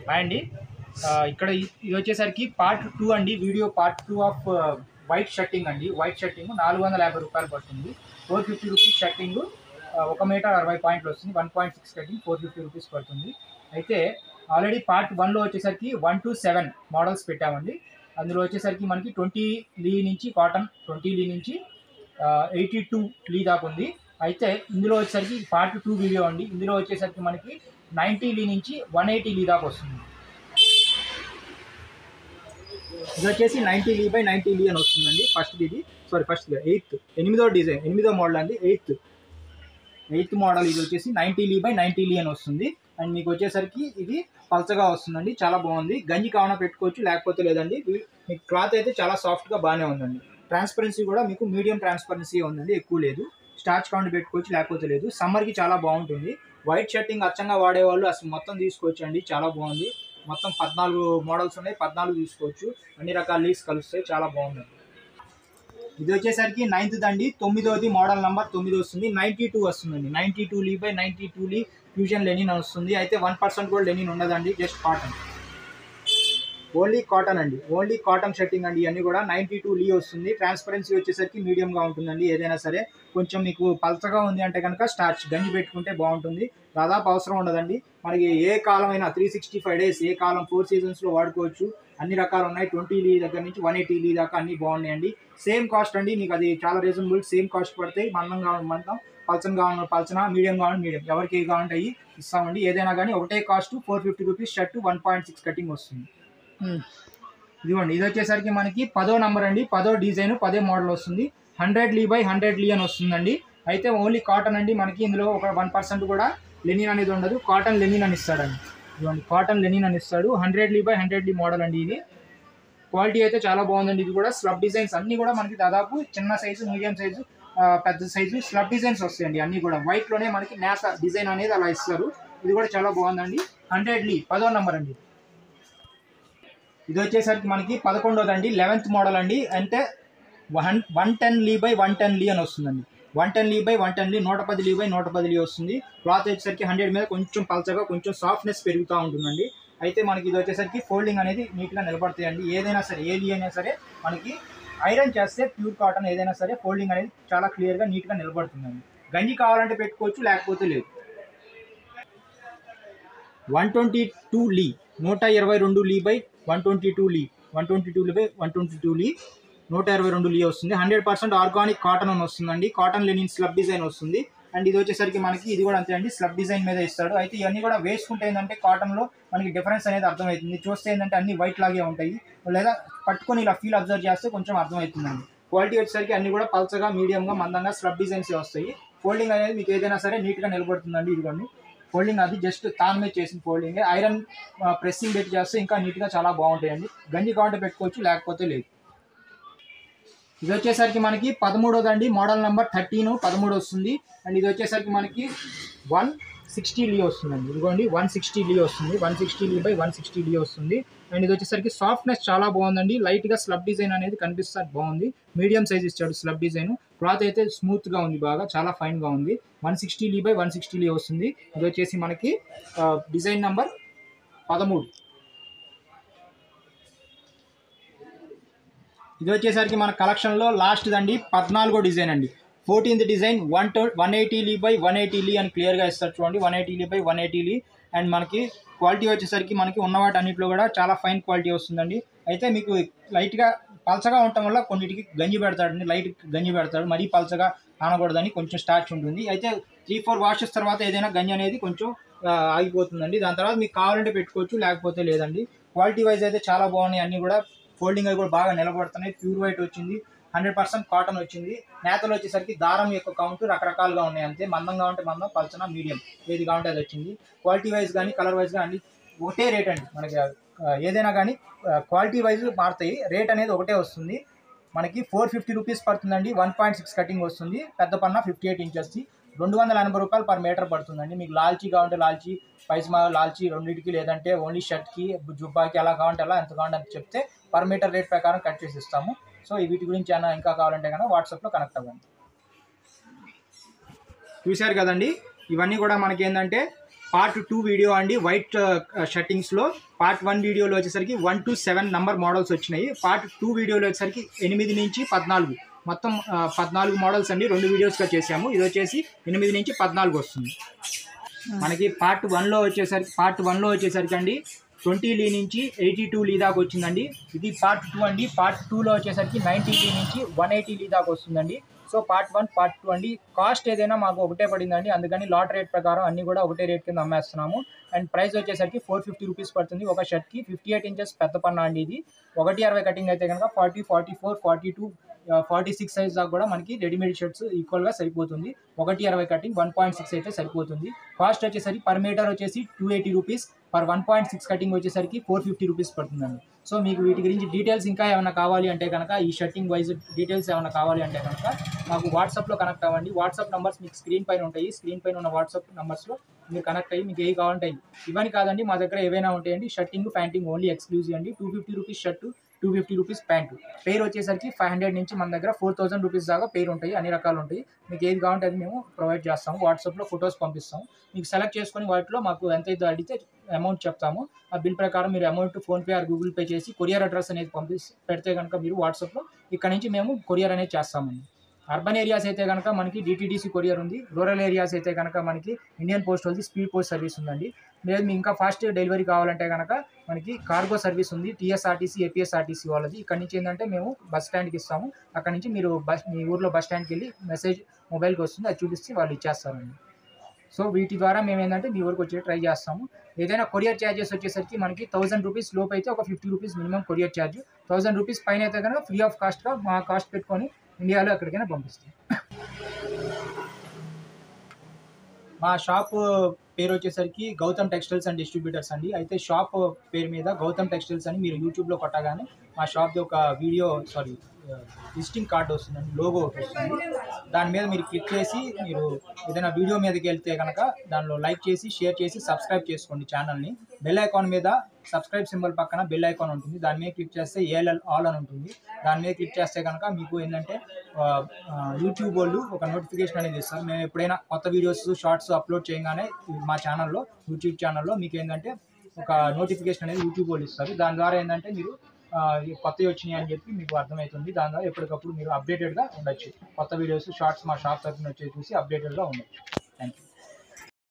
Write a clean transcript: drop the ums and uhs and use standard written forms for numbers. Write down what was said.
Hi అండి. ఇక్కడ ఇది వచ్చేసరికి పార్ట్ 2 అండి. Video part 2 off white shirting అండి. వైట్ షర్టింగ్ 450 రూపాయలు పడుతుంది. 450 రూపీస్ షర్టింగ్ 1 మీటర్ 60 పాయింట్లు వస్తుంది. 1.6 కటింగ్ 450 రూపీస్ పడుతుంది. అయితే ఆల్రెడీ పార్ట్ 1లో వచ్చేసరికి 1 to 7 మోడల్స్ పెట్టామండి. అందులో వచ్చేసరికి మనకి 20 లీ నుంచి కాటన్, 20 లీ నుంచి 82 లీ దాకా ఉంది. అయితే ఇందులో వచ్చేసరికి పార్ట్ 2 వీడియో అండి. ఇందులో వచ్చేసరికి మనకి 90 లీ నుంచి 180 లీ దాకా వస్తుంది. ఇది వచ్చేసి 90 లీ బై 90 లీ అని వస్తుందండి. ఫస్ట్ 8వ డిజైన్, 8వ మోడల్ అండి. 8th మోడల్ ఇది వచ్చేసి 90 లీ బై 90 లీ అని వస్తుంది. అండ్ మీకు వచ్చేసరికి ఇది పల్చగా వస్తుందండి. చాలా బాగుంది. గంజి కావాలన్నా పెట్టుకోవచ్చు, లేకపోతే లేదండి. మీకు క్లాత్ అయితే చాలా సాఫ్ట్గా బాగానే ఉందండి. ట్రాన్స్పరెన్సీ కూడా మీకు మీడియం ట్రాన్స్పరెన్సీ ఉందండి, ఎక్కువ లేదు. స్టార్చ్ కావాలంటే పెట్టుకోవచ్చు, లేకపోతే లేదు. సమ్మర్కి చాలా బాగుంటుంది. వైట్ షర్టింగ్ అచ్చంగా వాడేవాళ్ళు అసలు మొత్తం తీసుకోవచ్చు అండి. చాలా బాగుంది. మొత్తం 14 మోడల్స్ ఉన్నాయి. 14 తీసుకోవచ్చు. అన్ని రకాల లీవ్స్ కలుస్తాయి. చాలా బాగుందండి. ఇది వచ్చేసరికి 9th అండి. 9వది మోడల్ నెంబర్ 9 వస్తుంది. 92 వస్తుందండి. 92 లీ బై 92 లీ ఫ్యూజన్ లెనిన్ వస్తుంది. అయితే 1% కూడా లెనిన్ ఉండదండి, జస్ట్ కాటన్, ఓన్లీ కాటన్ అండి. ఓన్లీ కాటన్ షర్టింగ్ అండి. ఇవన్నీ కూడా 92 లీ వస్తుంది. ట్రాన్స్పరెన్సీ వచ్చేసరికి మీడియంగా ఉంటుందండి. ఏదైనా సరే కొంచెం మీకు పల్చగా ఉంది అంటే కనుక స్టార్చ్ గంజి పెట్టుకుంటే బాగుంటుంది. దాదాపు అవసరం ఉండదండి. మనకి ఏ కాలమైనా 365 డేస్, ఏ కాలం 4 సీజన్స్లో వాడుకోవచ్చు. అన్ని రకాలు ఉన్నాయి. 20 లీ దగ్గర నుంచి 180 లీ దాకా అన్ని బాగున్నాయండి. సేమ్ కాస్ట్ అండి. మీకు అది చాలా రీజనబుల్. సేమ్ కాస్ట్ పడతాయి. మందం కావాలి మందం, పల్చన కావాలి పల్చన, మీడియం కావాలి మీడియం, ఎవరికి ఏ కావాలంటే అవి ఇస్తామండి. ఏదైనా కానీ ఒకటే కాస్ట్. 450 రూపీస్ షర్టు, 1.6 కటింగ్ వస్తుంది. ఇదిగోండి. ఇది వచ్చేసరికి మనకి 10వ నెంబర్ అండి. 10వ డిజైన్, 10వ మోడల్ వస్తుంది. 100 లీ బై 100 లీ అని వస్తుందండి. అయితే ఓన్లీ కాటన్ అండి. మనకి ఇందులో ఒక 1% కూడా లెనిన్ అనేది ఉండదు. కాటన్ లెనిన్ అని ఇస్తాడండి. ఇదిగోండి, కాటన్ లెనిన్ అని ఇస్తాడు. 100 లీ బై 100 లీ మోడల్ అండి. ఇది క్వాలిటీ అయితే చాలా బాగుందండి. ఇది కూడా స్లబ్ డిజైన్స్ అన్నీ కూడా మనకి దాదాపు చిన్న సైజు, మీడియం సైజు, పెద్ద సైజు స్లబ్ డిజైన్స్ వస్తాయండి. అన్నీ కూడా వైట్లోనే మనకి నేత డిజైన్ అనేది అలా ఇస్తారు. ఇది కూడా చాలా బాగుందండి. 100 లీ 10వ నెంబర్ అండి. ఇది వచ్చేసరికి మనకి 11వదండి. 11th మోడల్ అండి. అంటే 110 లీ బై 110 లీ అని వస్తుందండి. 110 లీ బై 110 లీ, 110 లీ బై 110 లీ వస్తుంది. క్లాత్ వచ్చేసరికి 100 మీద కొంచెం పల్చగా, కొంచెం సాఫ్ట్నెస్ పెరుగుతూ ఉంటుందండి. అయితే మనకి ఇది వచ్చేసరికి ఫోల్డింగ్ అనేది నీట్గా నిలబడతాయండి. ఏదైనా సరే, ఏ లీ అయినా సరే మనకి ఐరన్ చేస్తే ప్యూర్ కాటన్ ఏదైనా సరే ఫోల్డింగ్ అనేది చాలా క్లియర్గా నీట్గా నిలబడుతుందండి. గంజి కావాలంటే పెట్టుకోవచ్చు, లేకపోతే లేదు. 122 లీ, 122 లీ బై 122 లీ, 122 లీ బై 122 లీ, 122 లీ వస్తుంది. 100% ఆర్గానిక్ కాటన్ అని వస్తుందండి. కాటన్ లెనిన్ స్లబ్ డిజైన్ వస్తుంది. అండ్ ఇది వచ్చేసరికి మనకి ఇది కూడా అంతే అండి, స్లబ్ డిజైన్ మీద ఇస్తాడు. అయితే ఇవన్నీ కూడా వేసుకుంటే ఏంటంటే కాటన్లో మనకి డిఫరెన్స్ అనేది అర్థమవుతుంది. చూస్తే ఏంటంటే అన్ని వైట్ లాగే ఉంటాయి, లేదా పట్టుకొని ఇలా ఫీల్ అబ్జర్వ్ చేస్తే కొంచెం అర్థమవుతుందండి. క్వాలిటీ వచ్చేసరికి అన్ని కూడా పల్చగా, మీడియంగా, మందంగా స్లబ్ డిజైన్స్ వస్తాయి. ఫోల్డింగ్ అనేది మీకు ఏదైనా సరే నీట్గా నిలబడుతుందండి. ఇదిగోండి ఫోల్డింగ్ అది జస్ట్ తాను మీద చేసిన ఫోల్డింగ్. ఐరన్ ప్రెస్సింగ్ పెట్టి చేస్తే ఇంకా నీట్గా చాలా బాగుంటాయండి. గంజి కావాలంటే పెట్టుకోవచ్చు, లేకపోతే లేదు. ఇది వచ్చేసరికి మనకి 13వదండి. మోడల్ నెంబర్ 13 వస్తుంది. అండ్ ఇది వచ్చేసరికి మనకి 160 లీ వస్తుందండి. ఇదిగోండి 160 లీ వస్తుంది. 160 లీ బై 160 లీ వస్తుంది. అండ్ ఇది వచ్చేసరికి సాఫ్ట్నెస్ చాలా బాగుందండి. లైట్గా స్లబ్ డిజైన్ అనేది కనిపిస్తుంది, బాగుంది. మీడియం సైజ్ ఇచ్చాడు స్లబ్ డిజైన్. క్లాత్ అయితే స్మూత్గా ఉంది, బాగా చాలా ఫైన్గా ఉంది. 160 లీ బై 160 లీ వస్తుంది. ఇది వచ్చేసి మనకి డిజైన్ నెంబర్ 13. ఇది వచ్చేసరికి మన కలెక్షన్లో లాస్ట్ దండి, 14వ డిజైన్ అండి. 14th డిజైన్ 180 లీ బై 180 లీ అని క్లియర్గా ఇస్తారు చూడండి. 180 లీ బై 180 లీ. అండ్ మనకి క్వాలిటీ వచ్చేసరికి మనకి ఉన్న వాటి అన్నింటిలో కూడా చాలా ఫైన్ క్వాలిటీ వస్తుందండి. అయితే మీకు లైట్గా పల్చగా ఉండటం వల్ల కొన్నిటికి గంజి పెడతాడండి, లైట్ గంజి పెడతాడు. మరీ పల్చగా ఆనకూడదని కొంచెం స్టార్చ్ ఉంటుంది. అయితే 3-4 వాషెస్ తర్వాత ఏదైనా గంజి అనేది కొంచెం ఆగిపోతుందండి. దాని తర్వాత మీకు కావాలంటే పెట్టుకోవచ్చు, లేకపోతే లేదండి. క్వాలిటీ వైజ్ అయితే చాలా బాగున్నాయి. అన్నీ కూడా ఫోల్డింగ్ అవి కూడా బాగా నిలబడుతున్నాయి. ప్యూర్ వైట్ వచ్చింది, 100% కాటన్ వచ్చింది. నేతలు వచ్చేసరికి దారం యొక్క కౌంట్ రకరకాలుగా ఉన్నాయి అంతే. మందంగా ఉంటే మందం, పల్చన, మీడియం, ఏది కావాలంటే అది వచ్చింది. క్వాలిటీ వైజ్ కానీ కలర్ వైజ్ కానీ ఒకటే రేట్ అండి. మనకి ఏదైనా కానీ క్వాలిటీ వైజ్ మారుతాయి, రేట్ అనేది ఒకటే వస్తుంది. మనకి 450 రూపీస్ పడుతుందండి. 1.6 కటింగ్ వస్తుంది. పెద్ద పన్న 58 ఇంచెస్, 280 రూపాయలు పర్ మీటర్ పడుతుందండి. మీకు లాల్చీ కావాలంటే లాల్చీ, పైజమా లాల్చీ రెండింటికి, లేదంటే ఓన్లీ షర్ట్కి, జుబ్బాకి ఎలా కావాలంటే అలా, ఎంత కావాలంటే అంత చెప్తే పర్ మీటర్ రేట్ ప్రకారం కట్ చేసి ఇస్తాము. సో వీటి గురించి ఏమైనా ఇంకా కావాలంటే కనుక వాట్సాప్లో కనెక్ట్ అవ్వండి. చూశారు కదండి, ఇవన్నీ కూడా మనకి ఏంటంటే పార్ట్ 2 వీడియో అండి. వైట్ షర్టింగ్స్లో పార్ట్ 1 వీడియోలో వచ్చేసరికి 1 to 7 నంబర్ మోడల్స్ వచ్చినాయి. పార్ట్ 2 వీడియోలో వచ్చేసరికి 8 నుంచి 14 మొత్తం 14 మోడల్స్ అండి 2 వీడియోస్గా చేసాము. ఇది వచ్చేసి 8 నుంచి 14 వస్తుంది. మనకి పార్ట్ 1లో వచ్చేసరికి అండి 20 లీ నుంచి 82 లీ దాకా వచ్చిందండి. ఇది పార్ట్ 2 అండి. పార్ట్ 2లో వచ్చేసరికి 90 లీ నుంచి 180 లీ దాకా వస్తుందండి. సో పార్ట్ 1 పార్ట్ 2 అండి. కాస్ట్ ఏదైనా మాకు ఒకటే పడిందండి, అందుకని లాట్ రేట్ ప్రకారం అన్నీ కూడా ఒకటే రేట్ కింద అమ్మేస్తున్నాము. అండ్ ప్రైస్ వచ్చేసరికి 450 రూపీస్ పడుతుంది ఒక షర్ట్కి. 58 ఇంచెస్ పెద్ద పన్నా అండి ఇది. 1.60 కటింగ్ అయితే కనుక 40, 44, 42, 46 సైజ్ దాకా కూడా మనకి రెడీమేడ్ షర్ట్స్ ఈక్వల్గా సరిపోతుంది. 1.60 కటింగ్ 1.6 అయితే సరిపోతుంది. కాస్ట్ వచ్చేసరికి పర్ మీటర్ వచ్చేసి 280 రూపీస్, పర్ 1.6 కటింగ్ వచ్చేసరికి 450 రూపీస్ పడుతుందండి. సో మీకు వీటి గురించి డీటెయిల్స్ ఇంకా ఏమైనా కావాలి అంటే కనుక, ఈ షర్టింగ్ వైజ్ డీటెయిల్స్ ఏమైనా కావాలి అంటే కనుక మాకు వాట్సాప్లో కనెక్ట్ అవ్వండి. వాట్సాప్ నెంబర్స్ మీకు స్క్రీన్ పైన ఉంటాయి. స్క్రీన్ పైన ఉన్న వాట్సాప్ నెంబర్స్లో మీరు కనెక్ట్ అయ్యి మీకు ఏ కావాలంటే ఇవన్నీ కాదండి, మా దగ్గర ఏవైనా ఉంటాయండి. షర్టింగ్ ప్యాంటింగ్ ఓన్లీ ఎక్స్క్లూజివ్ అండి. 250 రూపీస్ షర్టు, 250 రూపీస్ ప్యాంటు. పేరు వచ్చేసరికి 500 నుంచి మన దగ్గర 4000 రూపీస్ దాకా పేరు ఉంటాయి. అన్ని రకాలు ఉంటాయి. మీకు ఏది కావాలంటే అది మేము ప్రొవైడ్ చేస్తాము. వాట్సాప్లో ఫొటోస్ పంపిస్తాము. మీకు సెలెక్ట్ చేసుకొని వాటిలో మాకు ఎంత అయితే అడిగితే అమౌంట్ చెప్తాము. ఆ బిల్ ప్రకారం మీరు amount PhonePe are Google pay చేసి కొరియర్ అడ్రస్ అనేది పెడితే కనుక మీరు వాట్సాప్లో ఇక్కడ నుంచి మేము కొరియర్ అనేది చేస్తామండి. అర్బన్ ఏరియాస్ అయితే కనుక మనకి డిటీడీసీ కొరియర్ ఉంది. రూరల్ ఏరియాస్ అయితే కనుక మనకి ఇండియన్ పోస్ట్ వాళ్ళది స్పీడ్ పోస్ట్ సర్వీస్ ఉందండి. లేదు మీకు ఇంకా ఫాస్ట్ డెలివరీ కావాలంటే కనుక మనకి కార్గో సర్వీస్ ఉంది. టీఎస్ఆర్టీసీ, ఏపీఎస్ఆర్టీసీ వాళ్ళది. ఇక్కడ నుంచి ఏంటంటే మేము బస్ స్టాండ్కి ఇస్తాము. అక్కడ నుంచి మీరు మీ ఊర్లో బస్ స్టాండ్కి వెళ్ళి మెసేజ్ మొబైల్కి వస్తుంది, అది చూపిస్తే వాళ్ళు ఇచ్చేస్తారండి. సో వీటి ద్వారా మేము ఏంటంటే మీ ఊరికి వచ్చి ట్రై చేస్తాము. ఏదైనా కొరియర్ ఛార్జెస్ వచ్చేసరికి మనకి 1000 రూపీస్ లోపు అయితే ఒక 50 rupees minimum courier charge. 1000 rupees పైన అయితే కనుక ఫ్రీ ఆఫ్ కాస్ట్గా మా కాస్ట్ పెట్టుకొని ఇండియాలో ఎక్కడికైనా పంపిస్తాం. మా షాప్ పేరు వచ్చేసరికి గౌతమ్ టెక్స్టైల్స్ అండ్ డిస్ట్రిబ్యూటర్స్ అండి. అయితే షాప్ పేరు మీద గౌతమ్ టెక్స్టైల్స్ అని మీరు యూట్యూబ్లో కొట్టగానే మా షాప్ది ఒక విజిటింగ్ కార్డు వస్తుందండి, లోగో ఒకటి వస్తుంది. దాని మీద మీరు క్లిక్ చేసి మీరు ఏదైనా వీడియో మీదకి వెళ్తే కనుక దానిలో లైక్ చేసి, షేర్ చేసి, సబ్స్క్రైబ్ చేసుకోండి ఛానల్ని. బెల్ ఐకాన్ మీద సబ్స్క్రైబ్ సింబల్ పక్కన బెల్ ఐకాన్ ఉంటుంది. దాని మీద క్లిక్ చేస్తే ఏఎల్ఎల్ ఆల్ అని ఉంటుంది. దాని మీద క్లిక్ చేస్తే కనుక మీకు ఏంటంటే యూట్యూబ్ వాళ్ళు ఒక నోటిఫికేషన్ అనేది ఇస్తారు. మేము ఎప్పుడైనా కొత్త వీడియోస్, షార్ట్స్ అప్లోడ్ చేయగానే మా ఛానల్లో, యూట్యూబ్ ఛానల్లో మీకు ఏంటంటే ఒక నోటిఫికేషన్ అనేది యూట్యూబ్ వాళ్ళు ఇస్తారు. దాని ద్వారా ఏంటంటే మీరు కొత్తవి వచ్చినాయి అని చెప్పి మీకు అర్థమవుతుంది. దాని ద్వారా ఎప్పటికప్పుడు మీరు అప్డేటెడ్గా ఉండొచ్చు. కొత్త వీడియోస్, షార్ట్స్ మా షాప్ తరఫున వచ్చి చూసి అప్డేటెడ్గా ఉండొచ్చు.